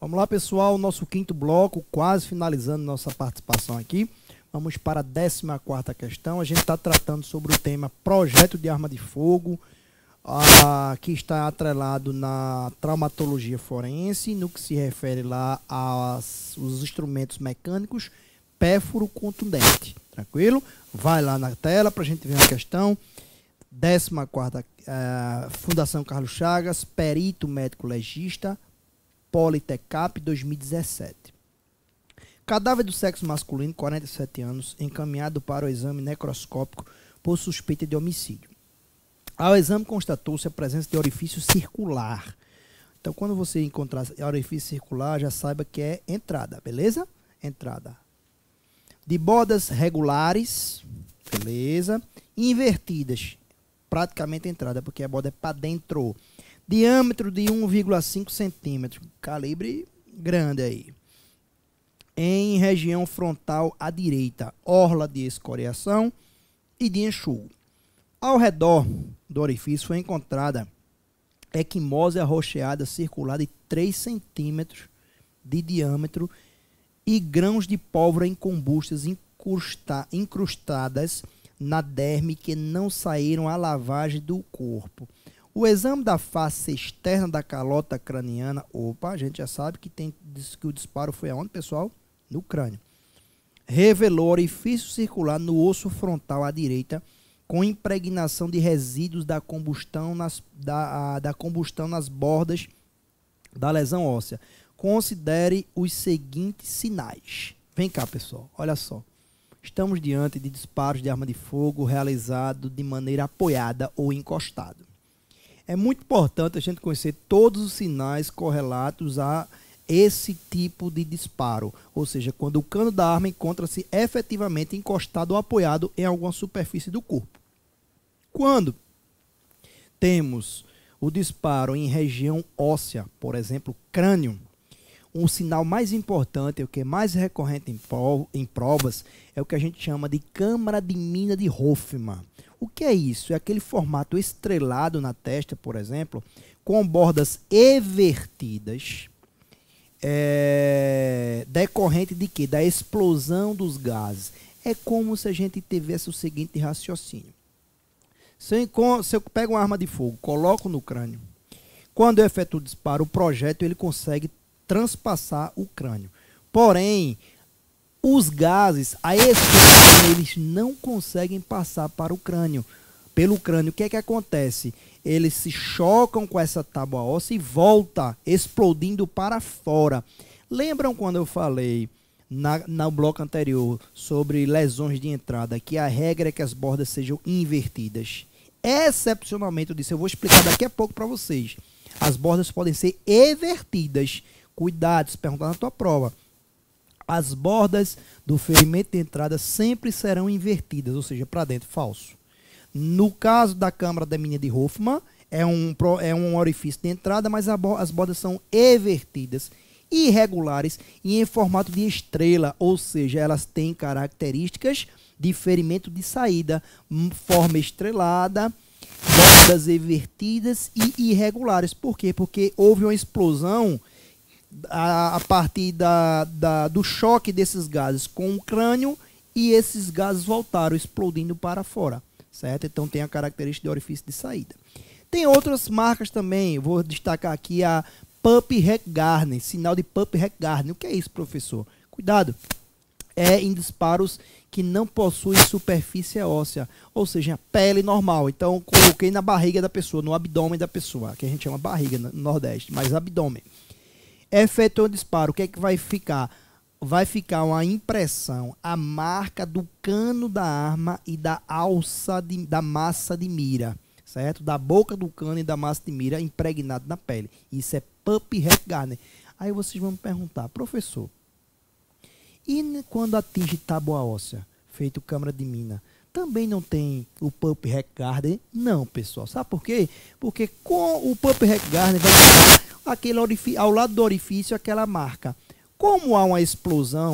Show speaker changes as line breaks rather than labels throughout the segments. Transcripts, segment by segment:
Vamos lá, pessoal, nosso quinto bloco, quase finalizando nossa participação aqui. Vamos para a 14ª questão. A gente está tratando sobre o tema projeto de arma de fogo, que está atrelado na traumatologia forense, no que se refere lá aos instrumentos mecânicos, pérfuro contundente. Tranquilo? Vai lá na tela para a gente ver a questão. 14ª, Fundação Carlos Chagas, perito médico legista, Politecap 2017. Cadáver do sexo masculino, 47 anos, encaminhado para o exame necroscópico por suspeita de homicídio. Ao exame constatou-se a presença de orifício circular. Então, quando você encontrar orifício circular, já saiba que é entrada, beleza? Entrada. De bordas regulares, beleza? Invertidas, praticamente entrada, porque a borda é para dentro. Diâmetro de 1,5 centímetros, calibre grande aí. Em região frontal à direita, orla de escoriação e de enxugo. Ao redor do orifício foi encontrada equimose arroxeada circular de 3 centímetros de diâmetro e grãos de pólvora incombustas incrustadas na derme que não saíram à lavagem do corpo. O exame da face externa da calota craniana, a gente já sabe que o disparo foi aonde, pessoal? No crânio. Revelou orifício circular no osso frontal à direita, com impregnação de resíduos da combustão nas bordas da lesão óssea. Considere os seguintes sinais. Vem cá, pessoal, olha só. Estamos diante de disparos de arma de fogo realizado de maneira apoiada ou encostado. É muito importante a gente conhecer todos os sinais correlatos a esse tipo de disparo, ou seja, quando o cano da arma encontra-se efetivamente encostado ou apoiado em alguma superfície do corpo. Quando temos o disparo em região óssea, por exemplo, crânio, um sinal mais importante, o que é mais recorrente em provas, é o que a gente chama de câmara de mina de Hoffman. O que é isso? É aquele formato estrelado na testa, por exemplo, com bordas evertidas, decorrente de quê? Da explosão dos gases. É como se a gente tivesse o seguinte raciocínio. Se eu pego uma arma de fogo, coloco no crânio, quando eu efetuo o disparo, o projétil ele consegue transpassar o crânio. Porém, os gases, a explosão, eles não conseguem passar para o crânio. Pelo crânio, o que é que acontece? Eles se chocam com essa tábua óssea e volta explodindo para fora. Lembram quando eu falei no bloco anterior sobre lesões de entrada, que a regra é que as bordas sejam invertidas? Excepcionalmente, eu disse, eu vou explicar daqui a pouco para vocês. As bordas podem ser evertidas. Cuidado, se perguntar na tua prova. As bordas do ferimento de entrada sempre serão invertidas, ou seja, para dentro, falso. No caso da câmara da mina de Hoffman, é um orifício de entrada, mas as bordas são evertidas, irregulares e em formato de estrela, ou seja, elas têm características de ferimento de saída, forma estrelada, bordas evertidas e irregulares. Por quê? Porque houve uma explosão a partir do choque desses gases com o crânio e esses gases voltaram explodindo para fora, certo? Então tem a característica de orifício de saída. Tem outras marcas também, vou destacar aqui a Pupp-Heck-Gardner, sinal de Pupp-Heck-Gardner. O que é isso, professor? Cuidado, é em disparos que não possuem superfície óssea, ou seja, pele normal. Então coloquei na barriga da pessoa, no abdômen da pessoa, que a gente chama barriga no Nordeste, mas abdômen. Efetuou o disparo, o que é que vai ficar? Vai ficar uma impressão, a marca do cano da arma e da alça da massa de mira, certo? Da boca do cano e da massa de mira impregnado na pele. Isso é Pupp-Heck-Gardner. Aí vocês vão me perguntar, professor, e quando atinge tábua óssea, feito câmara de mina, também não tem o Pupp-Heck-Gardner? Não, pessoal. Sabe por quê? Porque com o Pupp-Heck-Gardner vai ficar ao lado do orifício aquela marca. Como há uma explosão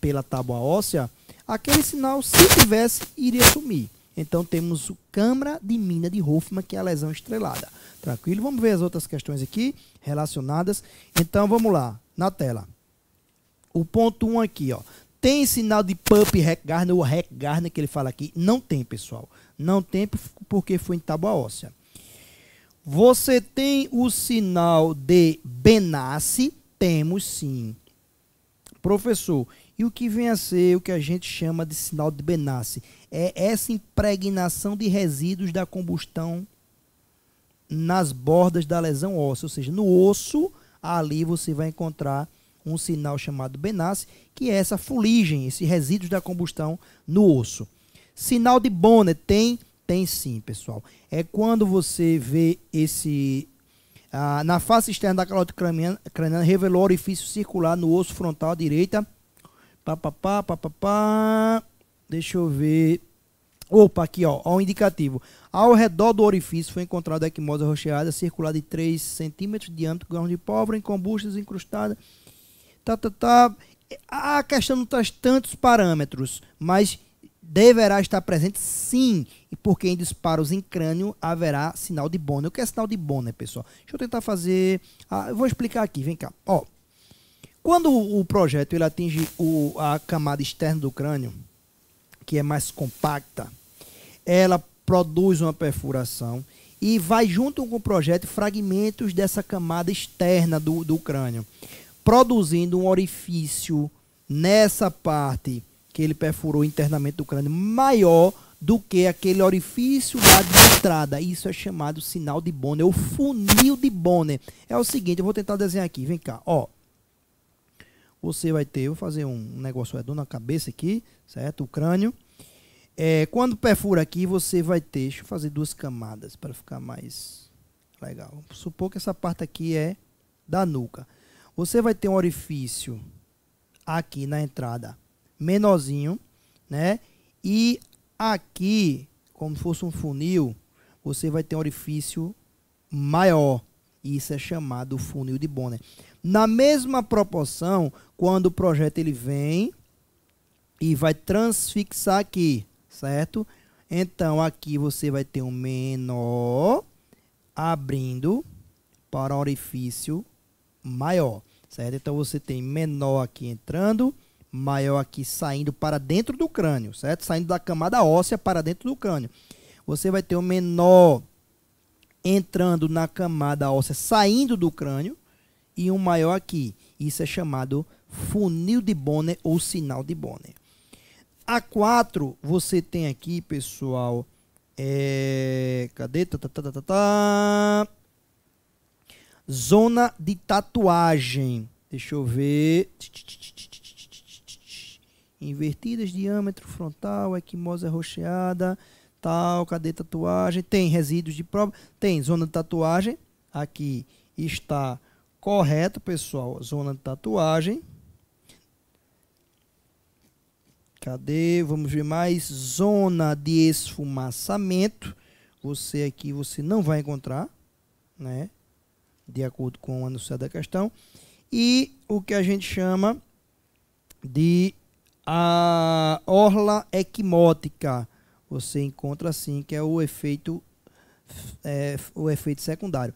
pela tábua óssea, aquele sinal, se tivesse, iria sumir. Então temos o câmara de mina de Hoffman, que é a lesão estrelada. Tranquilo? Vamos ver as outras questões aqui relacionadas. Então vamos lá. na tela. O ponto 1 aqui, ó. Tem sinal de Pup Heck-Gardner, ou Heck-Gardner que ele fala aqui? Não tem, pessoal. Não tem porque foi em tábua óssea. Você tem o sinal de Benassi? Temos sim. Professor, e o que vem a ser o que a gente chama de sinal de Benassi? É essa impregnação de resíduos da combustão nas bordas da lesão óssea, ou seja, no osso, ali você vai encontrar um sinal chamado Benassi, que é essa fuligem, esses resíduos da combustão no osso. Sinal de Bonner tem sim, pessoal. É quando você vê esse na face externa da calota craniana revelou orifício circular no osso frontal direita. Deixa eu ver. Opa, aqui ó, o indicativo. Ao redor do orifício foi encontrada a equimose rocheada circular de 3 centímetros de diâmetro, grãos de pólvora, combustas incrustadas. A questão não traz tantos parâmetros, mas deverá estar presente sim, porque em disparos em crânio haverá sinal de Bonner. O que é sinal de Bonner, pessoal? Deixa eu tentar fazer... eu vou explicar aqui, vem cá. Ó, quando o projétil ele atinge a camada externa do crânio, que é mais compacta, ela produz uma perfuração e vai junto com o projétil fragmentos dessa camada externa do crânio, produzindo um orifício nessa parte que ele perfurou internamente do crânio maior do que aquele orifício lá de entrada. Isso é chamado sinal de Bonner, ou funil de Bonner. É o seguinte, eu vou tentar desenhar aqui, vem cá, ó. Você vai ter, vou fazer um negócio redondo na cabeça aqui, certo? O crânio. Quando perfura aqui, você vai ter, deixa eu fazer 2 camadas para ficar mais legal. Vamos supor que essa parte aqui é da nuca. Você vai ter um orifício aqui na entrada menorzinho, né? E aqui, como se fosse um funil, você vai ter um orifício maior. Isso é chamado funil de Bonner. Na mesma proporção, quando o projétil ele vem e vai transfixar aqui, certo? Então, aqui você vai ter um menor abrindo para um orifício maior, certo? Então, você tem menor aqui entrando, maior aqui saindo para dentro do crânio, certo? Saindo da camada óssea para dentro do crânio. Você vai ter um menor entrando na camada óssea, saindo do crânio, e um maior aqui. Isso é chamado funil de Bonner ou sinal de Bonner. A 4, você tem aqui, pessoal, cadê? Zona de tatuagem. Deixa eu ver. Invertidas, diâmetro frontal, equimose rocheada, tal, cadê tatuagem? Tem resíduos de prova, tem zona de tatuagem, aqui está correto, pessoal, zona de tatuagem. Cadê? Vamos ver mais, zona de esfumaçamento, você aqui, você não vai encontrar, né, de acordo com o anunciado da questão, e o que a gente chama de a orla equimótica, você encontra assim, que é o efeito secundário.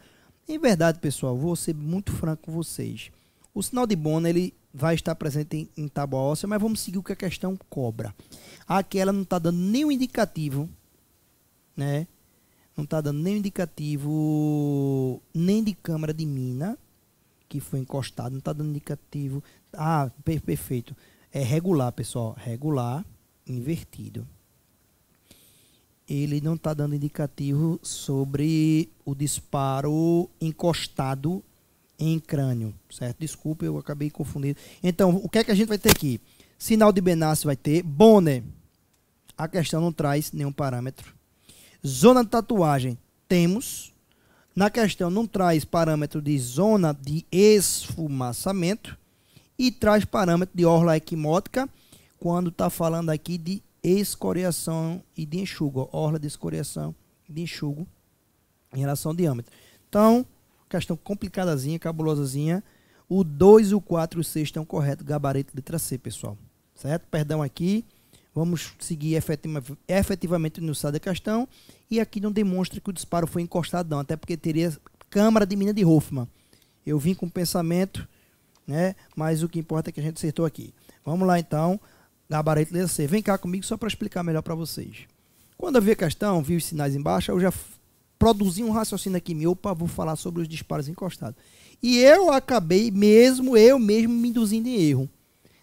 Em verdade, pessoal, vou ser muito franco com vocês. O sinal de Bonner ele vai estar presente em tábua óssea, mas vamos seguir o que a questão cobra. Aqui ela não está dando nenhum indicativo, né? Não está dando nenhum indicativo nem de câmara de mina, que foi encostado, não está dando indicativo. Ah, perfeito. É regular, pessoal. Regular, invertido. Ele não está dando indicativo sobre o disparo encostado em crânio, certo? Desculpa, eu acabei confundindo. Então, o que é que a gente vai ter aqui? Sinal de Benassi vai ter. Bonner, a questão não traz nenhum parâmetro. Zona de tatuagem, temos. Na questão não traz parâmetro de zona de esfumaçamento e traz parâmetro de orla equimótica quando está falando aqui de escoriação e de enxugo, orla de escoriação e de enxugo em relação ao diâmetro. Então, questão complicadazinha, cabulosazinha. O 2, o 4 e o 6 estão corretos, gabarito letra C, pessoal. Certo? Perdão aqui. Vamos seguir efetivamente no estado da questão. E aqui não demonstra que o disparo foi encostado, não. Até porque teria câmara de mina de Hoffman. Eu vim com o pensamento né? Mas o que importa é que a gente acertou aqui. Vamos lá então, gabarito letra C. Vem cá comigo só para explicar melhor para vocês. Quando eu vi a questão, vi os sinais embaixo, eu já produzi um raciocínio aqui meu, opa, vou falar sobre os disparos encostados. E eu acabei eu mesmo me induzindo em erro,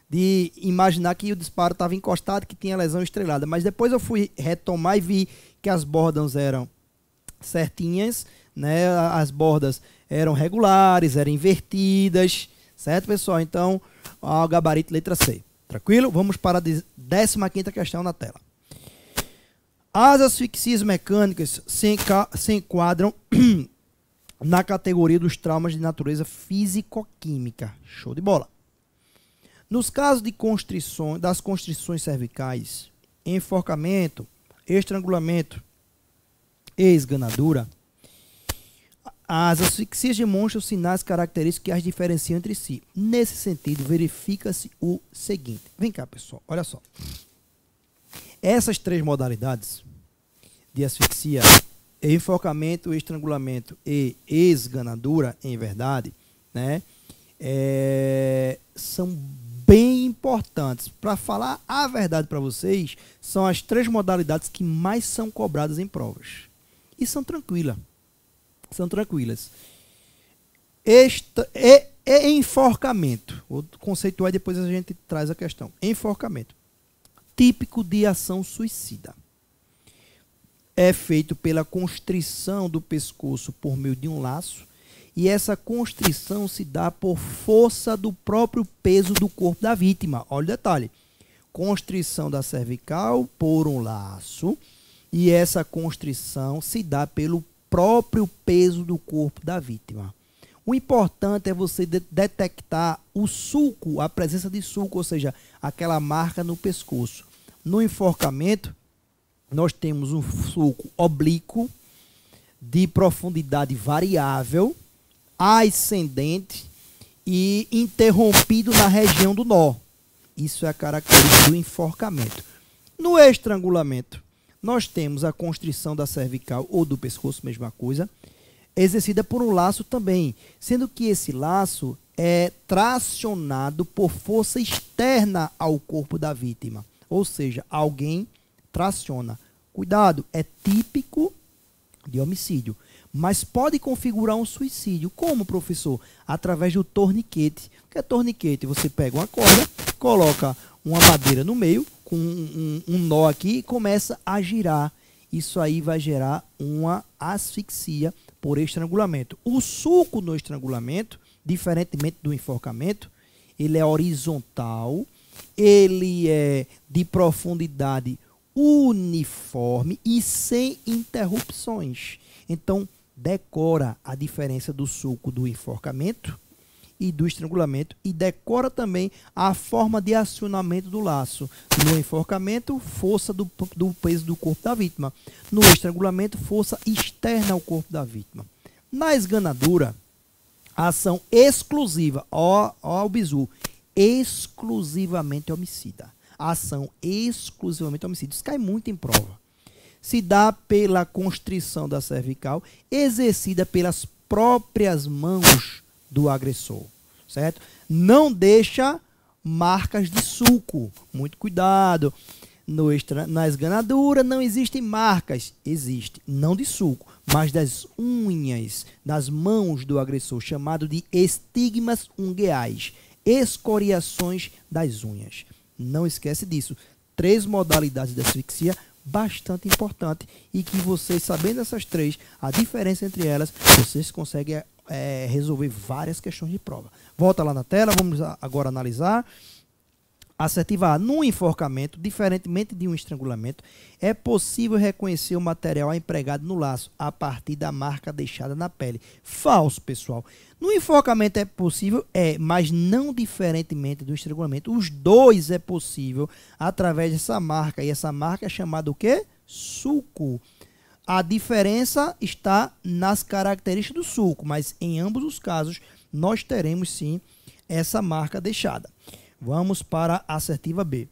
de imaginar que o disparo estava encostado, que tinha lesão estrelada. Mas depois eu fui retomar e vi que as bordas eram certinhas, né? As bordas eram regulares, eram invertidas, certo, pessoal? Então, o gabarito letra C. Tranquilo? Vamos para a 15ª questão na tela. As asfixias mecânicas se enquadram na categoria dos traumas de natureza físico-química. Show de bola. Nos casos de das constrições cervicais, enforcamento, estrangulamento e esganadura, as asfixias demonstram sinais característicos que as diferenciam entre si. Nesse sentido, verifica-se o seguinte. Vem cá, pessoal, olha só. Essas três modalidades de asfixia, enforcamento, estrangulamento e esganadura, em verdade, né, são bem importantes. Para falar a verdade para vocês, são as três modalidades que mais são cobradas em provas. E são tranquilas. São tranquilas. Enforcamento. Vou conceituar e depois a gente traz a questão. Enforcamento. Típico de ação suicida. É feito pela constrição do pescoço por meio de um laço, e essa constrição se dá por força do próprio peso do corpo da vítima. Olha o detalhe. Constrição da cervical por um laço, e essa constrição se dá pelo próprio peso do corpo da vítima. O importante é você detectar o sulco, a presença de sulco, ou seja, aquela marca no pescoço. No enforcamento, nós temos um sulco oblíquo, de profundidade variável, ascendente e interrompido na região do nó. Isso é a característica do enforcamento. No estrangulamento, nós temos a constrição da cervical ou do pescoço, mesma coisa, exercida por um laço também, sendo que esse laço é tracionado por força externa ao corpo da vítima. Ou seja, alguém traciona. Cuidado, é típico de homicídio, mas pode configurar um suicídio. Como, professor? Através do torniquete. O que é torniquete? Você pega uma corda, coloca uma madeira no meio, com um nó aqui, e começa a girar. Isso aí vai gerar uma asfixia por estrangulamento. O sulco no estrangulamento, diferentemente do enforcamento, ele é horizontal, ele é de profundidade uniforme e sem interrupções. Então, decora a diferença do sulco do enforcamento e do estrangulamento, e decora também a forma de acionamento do laço. No enforcamento, força do peso do corpo da vítima. No estrangulamento, força externa ao corpo da vítima. Na esganadura, ação exclusiva, ó o bizu, exclusivamente homicida. Ação exclusivamente homicida. Isso cai muito em prova. Se dá pela constrição da cervical, exercida pelas próprias mãos do agressor, certo? Não deixa marcas de sulco. Muito cuidado. Na esganadura não existem marcas. Existe, não de sulco, mas das unhas, das mãos do agressor, chamado de estigmas ungueais, escoriações das unhas. Não esquece disso. 3 modalidades de asfixia bastante importante, e que vocês, sabendo essas 3, a diferença entre elas, vocês conseguem resolver várias questões de prova. Volta lá na tela, vamos agora analisar. Assertiva A. No enforcamento, diferentemente de um estrangulamento, é possível reconhecer o material empregado no laço a partir da marca deixada na pele. Falso, pessoal. No enforcamento é possível, mas não diferentemente do estrangulamento. Os dois é possível através dessa marca. E essa marca é chamada o quê? Sulco. A diferença está nas características do sulco, mas em ambos os casos nós teremos sim essa marca deixada. Vamos para a assertiva B.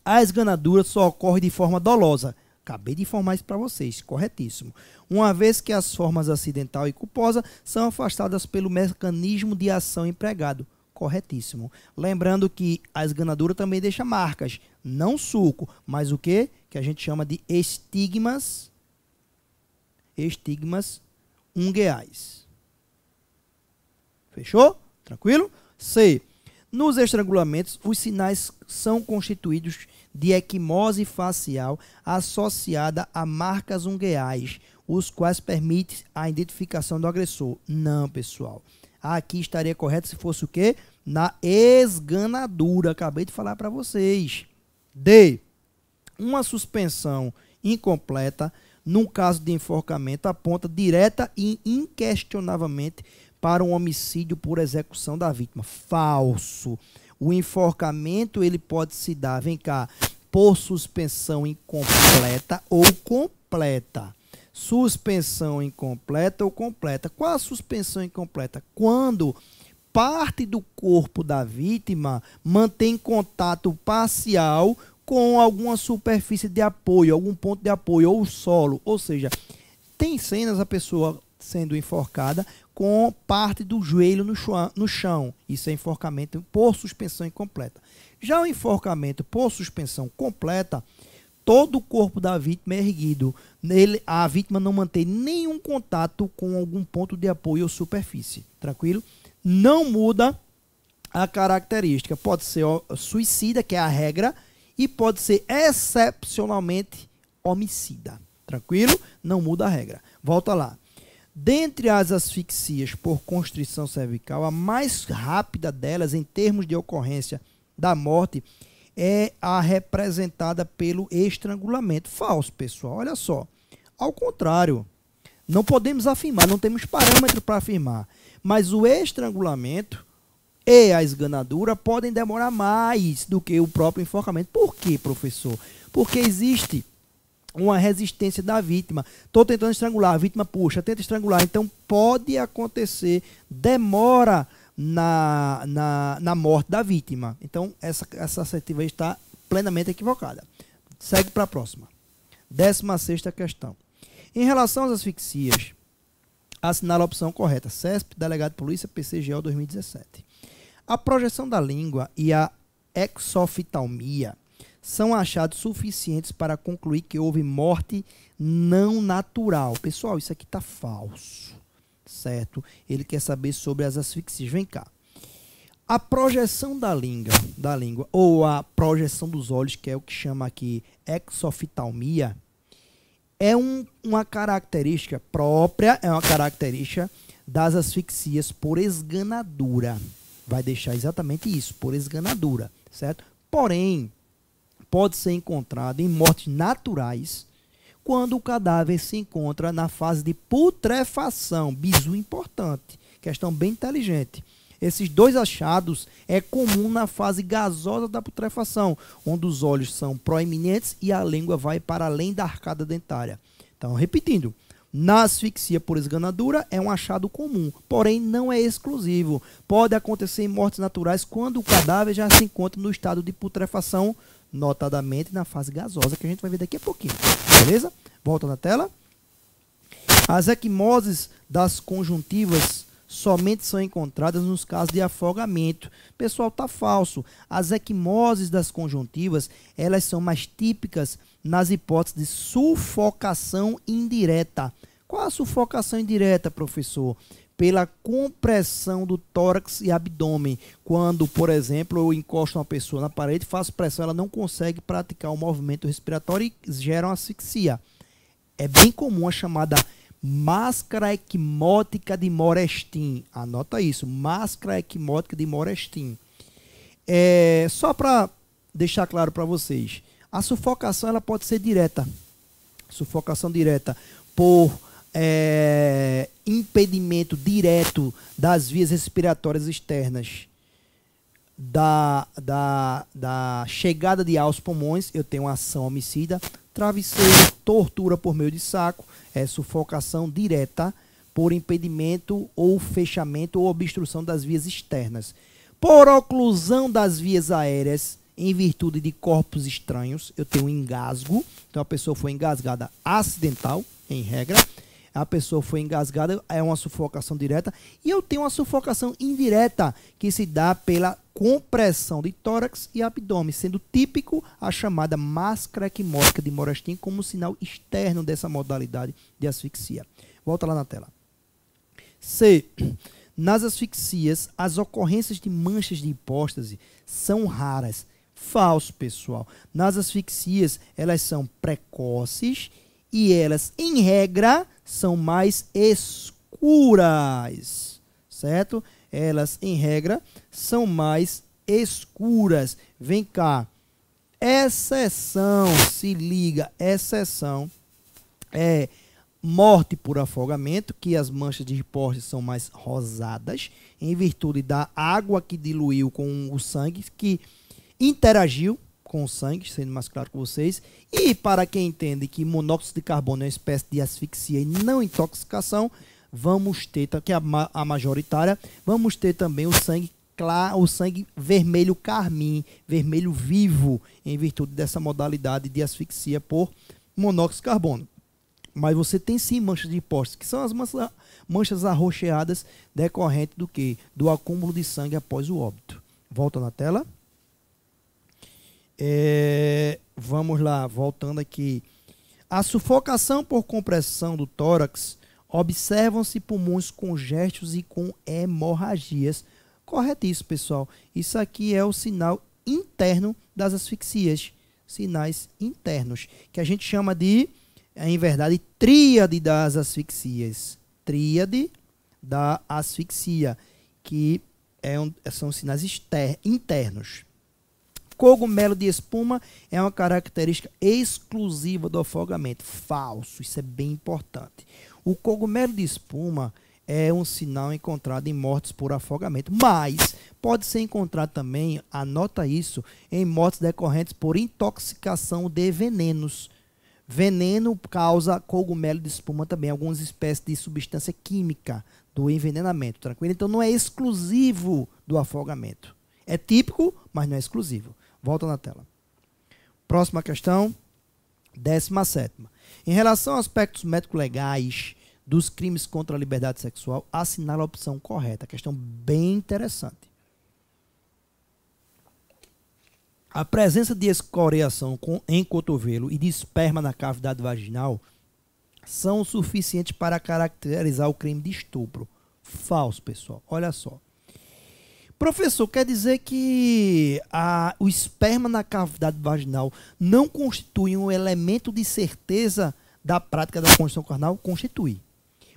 A esganadura só ocorre de forma dolosa. Acabei de informar isso para vocês, corretíssimo. Uma vez que as formas acidental e culposa são afastadas pelo mecanismo de ação empregado. Corretíssimo. Lembrando que a esganadura também deixa marcas, não suco, mas o quê? Que a gente chama de estigmas ungueais. Fechou? Tranquilo? C. Nos estrangulamentos, os sinais são constituídos de equimose facial associada a marcas ungueais, os quais permitem a identificação do agressor. Não, pessoal. Aqui estaria correto se fosse o quê? Na esganadura. Acabei de falar para vocês. D. Uma suspensão incompleta, no caso de enforcamento, aponta direta e inquestionavelmente para um homicídio por execução da vítima. Falso. O enforcamento ele pode se dar, vem cá, por suspensão incompleta ou completa. Suspensão incompleta ou completa. Qual a suspensão incompleta? Quando parte do corpo da vítima mantém contato parcial com alguma superfície de apoio, algum ponto de apoio ou solo. Ou seja, tem cenas a pessoa sendo enforcada com parte do joelho no chão. Isso é enforcamento por suspensão incompleta. Já o enforcamento por suspensão completa, todo o corpo da vítima é erguido. A vítima não mantém nenhum contato com algum ponto de apoio ou superfície. Tranquilo? Não muda a característica. Pode ser suicida, que é a regra, e pode ser excepcionalmente homicida. Tranquilo? Não muda a regra. Volta lá. Dentre as asfixias por constrição cervical, a mais rápida delas, em termos de ocorrência da morte, é a representada pelo estrangulamento. Falso, pessoal. Olha só. Ao contrário, não podemos afirmar, não temos parâmetro para afirmar. Mas o estrangulamento e a esganadura podem demorar mais do que o próprio enforcamento. Por quê, professor? Porque existe uma resistência da vítima. Estou tentando estrangular, a vítima puxa, tenta estrangular. Então, pode acontecer demora na morte da vítima. Então, essa assertiva está plenamente equivocada. Segue para a próxima. 16ª questão. Em relação às asfixias, assinala a opção correta. CESP, Delegado de Polícia, PCGO 2017. A projeção da língua e a exoftalmia são achados suficientes para concluir que houve morte não natural. Pessoal, isso aqui está falso, certo? Ele quer saber sobre as asfixias. Vem cá. A projeção da língua ou a projeção dos olhos, que é o que chama aqui exoftalmia, é uma característica própria, é uma característica das asfixias por esganadura. Vai deixar exatamente isso, por esganadura, certo? Porém, pode ser encontrado em mortes naturais quando o cadáver se encontra na fase de putrefação. Bizu importante, questão bem inteligente. Esses dois achados é comum na fase gasosa da putrefação, onde os olhos são proeminentes e a língua vai para além da arcada dentária. Então, repetindo, na asfixia por esganadura é um achado comum, porém não é exclusivo. Pode acontecer em mortes naturais quando o cadáver já se encontra no estado de putrefação, notadamente na fase gasosa, que a gente vai ver daqui a pouquinho. Beleza? Volta na tela. As equimoses das conjuntivas somente são encontradas nos casos de afogamento. Pessoal, tá falso. As equimoses das conjuntivas, elas são mais típicas nas hipóteses de sufocação indireta. Qual a sufocação indireta, professor? Pela compressão do tórax e abdômen. Quando, por exemplo, eu encosto uma pessoa na parede, faço pressão, ela não consegue praticar o movimento respiratório e gera uma asfixia. É bem comum a chamada máscara equimótica de Morestin. Anota isso, máscara equimótica de Morestin. Só para deixar claro para vocês, a sufocação ela pode ser direta. Sufocação direta por impedimento direto das vias respiratórias externas da chegada de ar aos pulmões. Eu tenho uma ação homicida. Travesseiro, tortura por meio de saco, é sufocação direta por impedimento ou fechamento ou obstrução das vias externas. Por oclusão das vias aéreas em virtude de corpos estranhos, eu tenho um engasgo. Então a pessoa foi engasgada acidental, em regra. a pessoa foi engasgada, é uma sufocação direta. E eu tenho uma sufocação indireta, que se dá pela compressão de tórax e abdômen, sendo típico a chamada máscara equimótica de Morestin como sinal externo dessa modalidade de asfixia. Volta lá na tela. C. Nas asfixias, as ocorrências de manchas de hipóstase são raras. Falso, pessoal. Nas asfixias, elas são precoces e elas, em regra, são mais escuras, certo? Elas, em regra, são mais escuras. Vem cá. Exceção, se liga, exceção é morte por afogamento, que as manchas de hipóstase são mais rosadas, em virtude da água que diluiu com o sangue, que interagiu com o sangue, sendo mais claro com vocês. E para quem entende que monóxido de carbono é uma espécie de asfixia e não intoxicação, vamos ter, que é a majoritária, vamos ter também o sangue claro, o sangue vermelho carmim, vermelho vivo, em virtude dessa modalidade de asfixia por monóxido de carbono. Mas você tem sim manchas de hipóstase, que são as manchas arroxeadas decorrentes do quê? Do acúmulo de sangue após o óbito. Volta na tela. Vamos lá, voltando aqui. A sufocação por compressão do tórax, observam-se pulmões congestos e com hemorragias. Corretíssimo, pessoal. Isso aqui é o sinal interno das asfixias. Sinais internos, que a gente chama de, em verdade, tríade das asfixias. Tríade da asfixia, que são sinais internos. Cogumelo de espuma é uma característica exclusiva do afogamento. Falso, isso é bem importante. O cogumelo de espuma é um sinal encontrado em mortes por afogamento, mas pode ser encontrado também, anota isso, em mortes decorrentes por intoxicação de venenos. Veneno causa cogumelo de espuma também, algumas espécies de substância química do envenenamento, tranquilo? Então não é exclusivo do afogamento. É típico, mas não é exclusivo. Volta na tela. Próxima questão, 17ª. Em relação a aspectos médico-legais dos crimes contra a liberdade sexual, assinala a opção correta. Questão bem interessante. A presença de escoriação em cotovelo e de esperma na cavidade vaginal são suficientes para caracterizar o crime de estupro. Falso, pessoal. Olha só. Professor, quer dizer que o esperma na cavidade vaginal não constitui um elemento de certeza da prática da conjunção carnal? Constitui.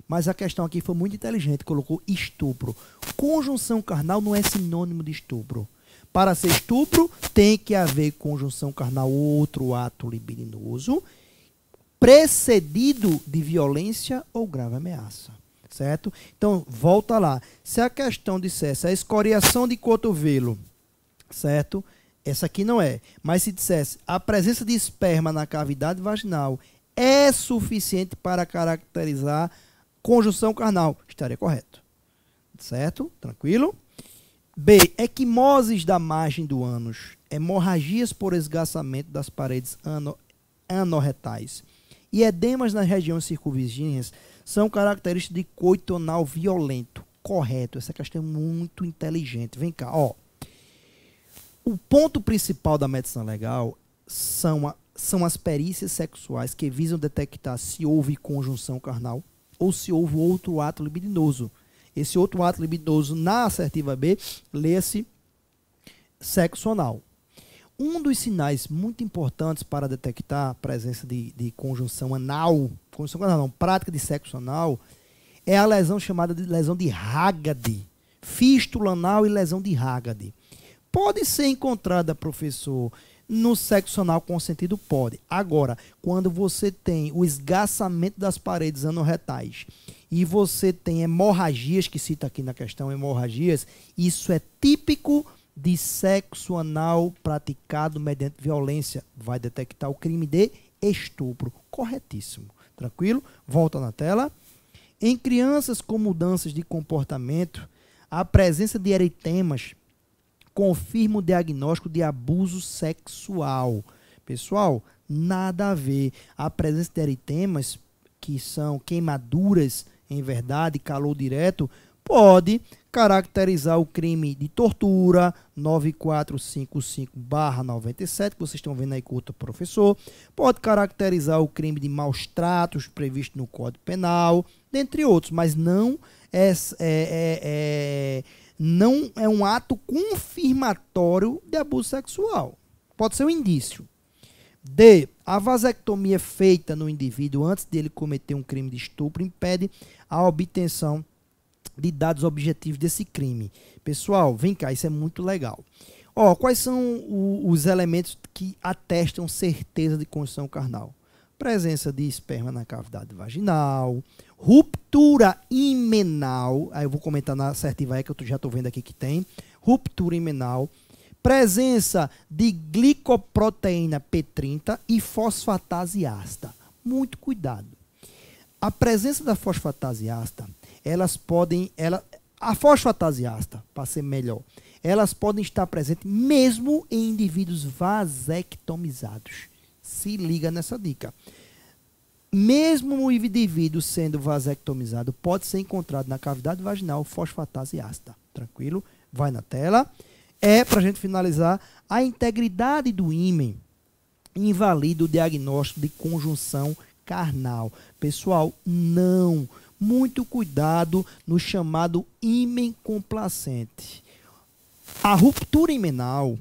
Mas a questão aqui foi muito inteligente, colocou estupro. Conjunção carnal não é sinônimo de estupro. Para ser estupro, tem que haver conjunção carnal, outro ato libidinoso, precedido de violência ou grave ameaça. Certo? Então, volta lá. Se a questão dissesse a escoriação de cotovelo, certo? Essa aqui não é. Mas se dissesse a presença de esperma na cavidade vaginal é suficiente para caracterizar conjunção carnal, estaria correto. Certo? Tranquilo? B. Equimoses da margem do ânus, hemorragias por esgaçamento das paredes anorretais e edemas nas regiões circunvizinhas são características de coito anal violento. Correto. Essa questão é muito inteligente. Vem cá, ó. O ponto principal da medicina legal são as perícias sexuais que visam detectar se houve conjunção carnal ou se houve outro ato libidinoso. Esse outro ato libidinoso na assertiva B, lê-se sexo anal. Um dos sinais muito importantes para detectar a presença de conjunção anal, prática de sexo anal, é a lesão chamada de lesão de Haggardy, fístula anal e lesão de Haggardy. Pode ser encontrada, professor, no sexo anal consentido? Pode. Agora, quando você tem o esgaçamento das paredes anorretais e você tem hemorragias, que cita aqui na questão, hemorragias, isso é típico de sexo anal praticado mediante violência. Vai detectar o crime de estupro. Corretíssimo. Tranquilo? Volta na tela. Em crianças com mudanças de comportamento, a presença de eritemas confirma o diagnóstico de abuso sexual. Pessoal, nada a ver. A presença de eritemas que são queimaduras, em verdade, calor direto, pode caracterizar o crime de tortura 9455/97, que vocês estão vendo aí com outro professor. Pode caracterizar o crime de maus tratos previsto no Código Penal, dentre outros, mas não não é um ato confirmatório de abuso sexual. Pode ser um indício. D. A vasectomia feita no indivíduo antes dele cometer um crime de estupro impede a obtenção de dados objetivos desse crime. Pessoal, vem cá, isso é muito legal. Ó, quais são os elementos que atestam certeza de condição carnal? Presença de esperma na cavidade vaginal, ruptura imenal, aí eu vou comentar na assertiva E, que eu já estou vendo aqui que tem, ruptura imenal, presença de glicoproteína P30 e fosfatase ácida. Muito cuidado. A presença da fosfatase ácida, a fosfatase ácida, para ser melhor, elas podem estar presentes mesmo em indivíduos vasectomizados. Se liga nessa dica. Mesmo o indivíduo sendo vasectomizado, pode ser encontrado na cavidade vaginal fosfatase ácida. Tranquilo? Vai na tela. Para a gente finalizar, a integridade do ímen invalida o diagnóstico de conjunção carnal. Pessoal, não. Muito cuidado no chamado ímen complacente. A ruptura imenal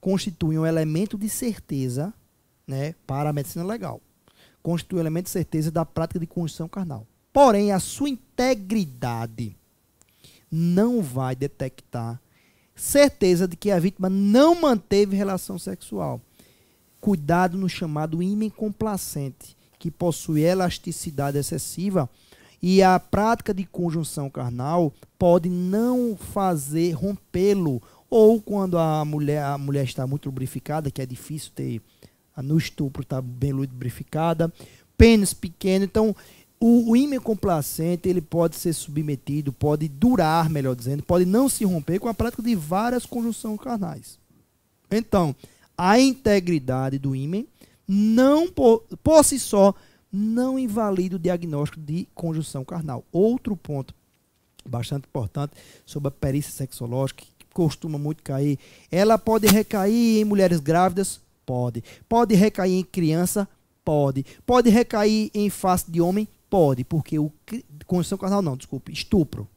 constitui um elemento de certeza, né, para a medicina legal. Constitui um elemento de certeza da prática de conjunção carnal. Porém, a sua integridade não vai detectar certeza de que a vítima não manteve relação sexual. Cuidado no chamado ímen complacente, que possui elasticidade excessiva, e a prática de conjunção carnal pode não fazer rompê-lo, ou quando a mulher está muito lubrificada, que é difícil ter no estupro, está bem lubrificada, pênis pequeno. Então, o ímen complacente, ele pode ser submetido, pode durar, melhor dizendo, pode não se romper com a prática de várias conjunções carnais. Então, a integridade do ímen, não por si só, não invalida o diagnóstico de conjunção carnal. Outro ponto bastante importante sobre a perícia sexológica, que costuma muito cair, ela pode recair em mulheres grávidas? Pode. Pode recair em criança? Pode. Pode recair em face de homem? Pode, porque conjunção carnal não, desculpe, estupro.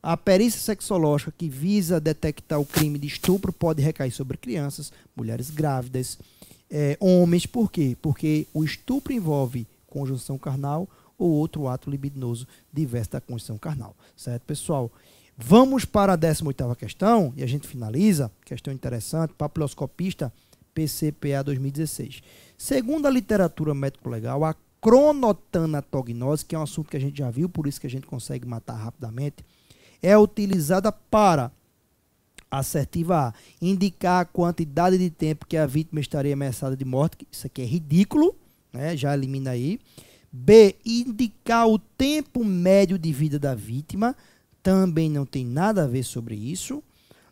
A perícia sexológica que visa detectar o crime de estupro pode recair sobre crianças, mulheres grávidas, homens. Por quê? Porque o estupro envolve conjunção carnal ou outro ato libidinoso diverso da conjunção carnal. Certo, pessoal? Vamos para a 18ª questão e a gente finaliza. Questão interessante, papiloscopista, PCPA 2016. Segundo a literatura médico-legal, a cronotanatognose, que é um assunto que a gente já viu, por isso que a gente consegue matar rapidamente, é utilizada para, assertiva A, indicar a quantidade de tempo que a vítima estaria ameaçada de morte. Isso aqui é ridículo, né? Já elimina aí. B, indicar o tempo médio de vida da vítima. Também não tem nada a ver sobre isso.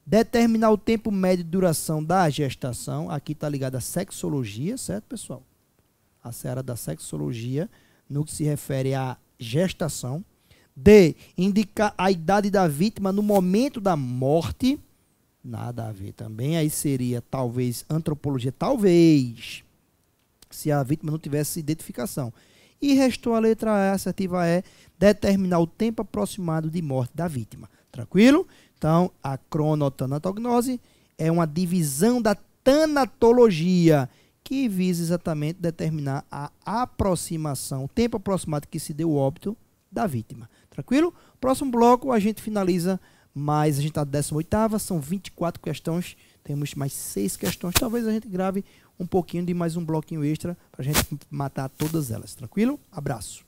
Determinar o tempo médio de duração da gestação. Aqui está ligado à sexologia, certo, pessoal? A seara da sexologia, no que se refere à gestação. D, indicar a idade da vítima no momento da morte. Nada a ver também. Aí seria, talvez, antropologia. Talvez, se a vítima não tivesse identificação. E restou a letra E, assertiva E, determinar o tempo aproximado de morte da vítima. Tranquilo? Então, a cronotanatognose é uma divisão da tanatologia que visa exatamente determinar a aproximação, o tempo aproximado que se deu o óbito da vítima. Tranquilo? Próximo bloco a gente finaliza, mas a gente está na 18ª, são 24 questões, temos mais 6 questões, talvez a gente grave um pouquinho de mais um bloquinho extra para a gente matar todas elas. Tranquilo? Abraço.